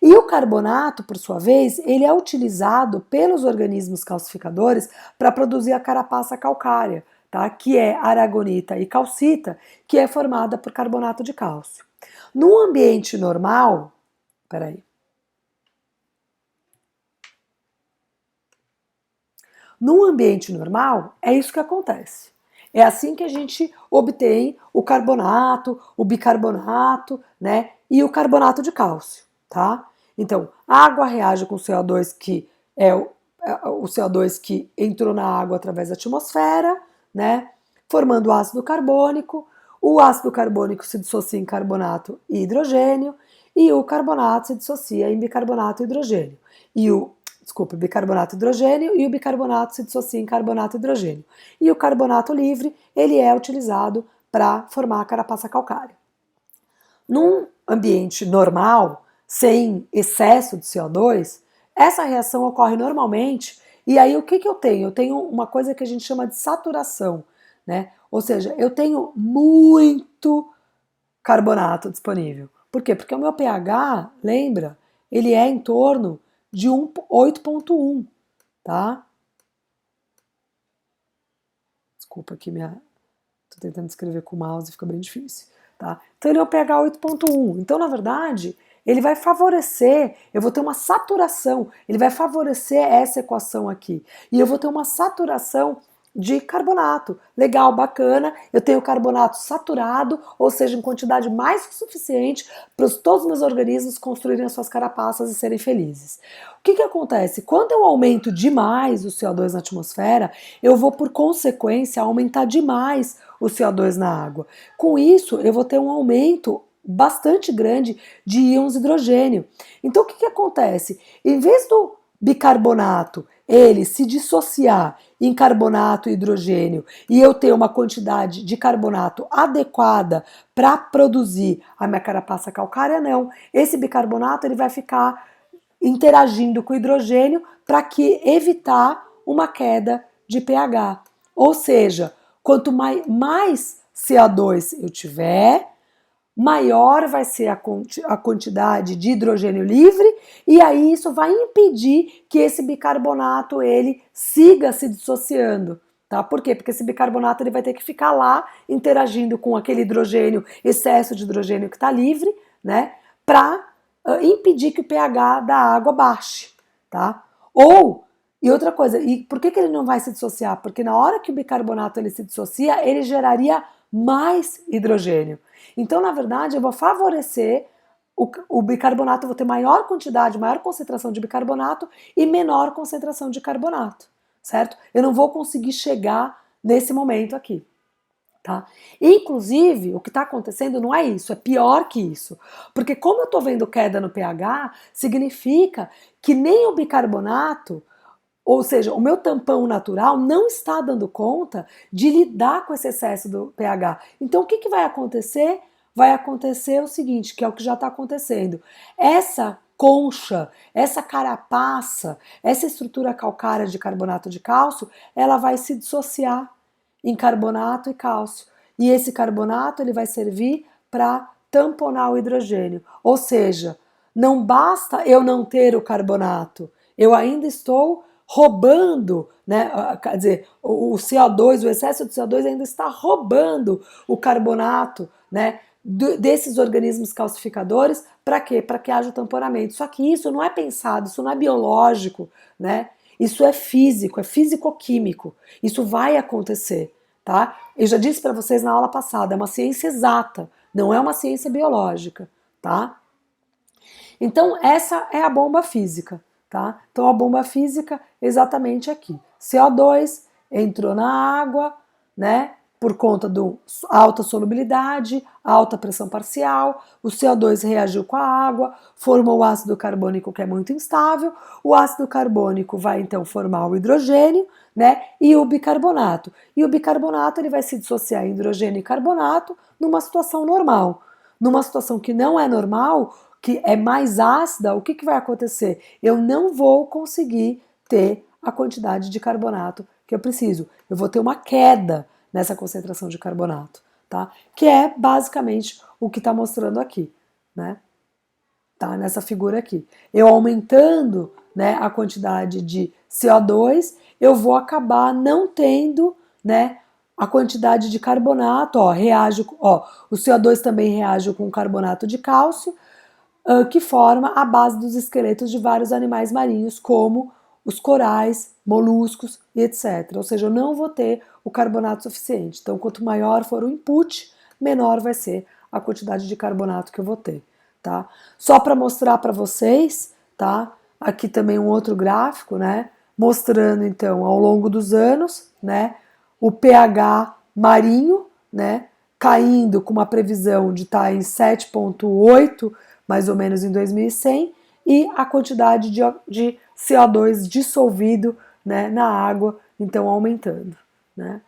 E o carbonato, por sua vez, ele é utilizado pelos organismos calcificadores para produzir a carapaça calcária, tá? Que é aragonita e calcita, que é formada por carbonato de cálcio. No ambiente normal, peraí. No ambiente normal, é isso que acontece. É assim que a gente obtém o carbonato, o bicarbonato, né? E o carbonato de cálcio, tá? Então, a água reage com o CO2, que é o CO2 que entrou na água através da atmosfera, né? Formando o ácido carbônico. O ácido carbônico se dissocia em carbonato e hidrogênio, e o carbonato se dissocia em bicarbonato e hidrogênio. Bicarbonato e hidrogênio, e o bicarbonato se dissocia em carbonato e hidrogênio. E o carbonato livre, ele é utilizado para formar a carapaça calcária. Num ambiente normal, sem excesso de CO2, essa reação ocorre normalmente, e aí o que eu tenho? Eu tenho uma coisa que a gente chama de saturação, né? Ou seja, eu tenho muito carbonato disponível. Por quê? Porque o meu pH, lembra, ele é em torno de 8,1, tá? Desculpa aqui tô tentando escrever com o mouse e fica bem difícil, tá? Então ele é o pH 8,1. Então, na verdade, ele vai favorecer, eu vou ter uma saturação, ele vai favorecer essa equação aqui. E eu vou ter uma saturação de carbonato. Legal, bacana. Eu tenho carbonato saturado, ou seja, em quantidade mais que suficiente para todos os meus organismos construírem as suas carapaças e serem felizes. O que acontece? Quando eu aumento demais o CO2 na atmosfera, eu vou, por consequência, aumentar demais o CO2 na água. Com isso, eu vou ter um aumento bastante grande de íons hidrogênio. Então, o que acontece? Em vez do bicarbonato ele se dissociar em carbonato e hidrogênio e eu ter uma quantidade de carbonato adequada para produzir a minha carapaça calcária, não. Esse bicarbonato ele vai ficar interagindo com o hidrogênio para que evitar uma queda de pH. Ou seja, quanto mais CO2 eu tiver, maior vai ser a quantidade de hidrogênio livre, e aí isso vai impedir que esse bicarbonato ele siga se dissociando. Tá? Por quê? Porque esse bicarbonato ele vai ter que ficar lá interagindo com aquele hidrogênio, excesso de hidrogênio que está livre, né? Para impedir que o pH da água baixe. Tá? E outra coisa, e por que ele não vai se dissociar? Porque na hora que o bicarbonato ele se dissocia, ele geraria mais hidrogênio. Então, na verdade, eu vou favorecer o bicarbonato, eu vou ter maior quantidade, maior concentração de bicarbonato e menor concentração de carbonato, certo? Eu não vou conseguir chegar nesse momento aqui, tá? Inclusive, o que está acontecendo não é isso, é pior que isso. Porque como eu estou vendo queda no pH, significa que nem o bicarbonato, ou seja, o meu tampão natural não está dando conta de lidar com esse excesso do pH. Então, o que vai acontecer? Vai acontecer o seguinte, que é o que já está acontecendo. Essa concha, essa carapaça, essa estrutura calcária de carbonato de cálcio, ela vai se dissociar em carbonato e cálcio. E esse carbonato ele vai servir para tamponar o hidrogênio. Ou seja, não basta eu não ter o carbonato, eu ainda estou roubando, né? Quer dizer, o CO2, o excesso de CO2 ainda está roubando o carbonato, né? Desses organismos calcificadores, para quê? Para que haja o tamponamento. Só que isso não é pensado, isso não é biológico, né? Isso é físico-químico. Isso vai acontecer, tá? Eu já disse para vocês na aula passada, é uma ciência exata, não é uma ciência biológica, tá? Então, essa é a bomba física, tá? Então, a bomba física exatamente aqui. CO2 entrou na água, né? por conta do alta solubilidade, alta pressão parcial, o CO2 reagiu com a água, formou o ácido carbônico que é muito instável, o ácido carbônico vai então formar o hidrogênio, né, e o bicarbonato. E o bicarbonato ele vai se dissociar em hidrogênio e carbonato numa situação normal. Numa situação que não é normal, que é mais ácida, o que vai acontecer? Eu não vou conseguir ter a quantidade de carbonato que eu preciso. Eu vou ter uma queda nessa concentração de carbonato, tá? Que é basicamente o que está mostrando aqui, né? Tá? Nessa figura aqui. Eu aumentando, né, a quantidade de CO2, eu vou acabar não tendo, né, a quantidade de carbonato, ó, reage, ó, o CO2 também reage com carbonato de cálcio, que forma a base dos esqueletos de vários animais marinhos, como os corais, moluscos e etc. Ou seja, eu não vou ter o carbonato suficiente. Então, quanto maior for o input, menor vai ser a quantidade de carbonato que eu vou ter, tá? Só para mostrar para vocês, tá? Aqui também um outro gráfico, né? Mostrando então ao longo dos anos, né? O pH marinho, né? Caindo com uma previsão de estar em 7,8 mais ou menos em 2100, e a quantidade de CO2 dissolvido, né, na água, então aumentando, né?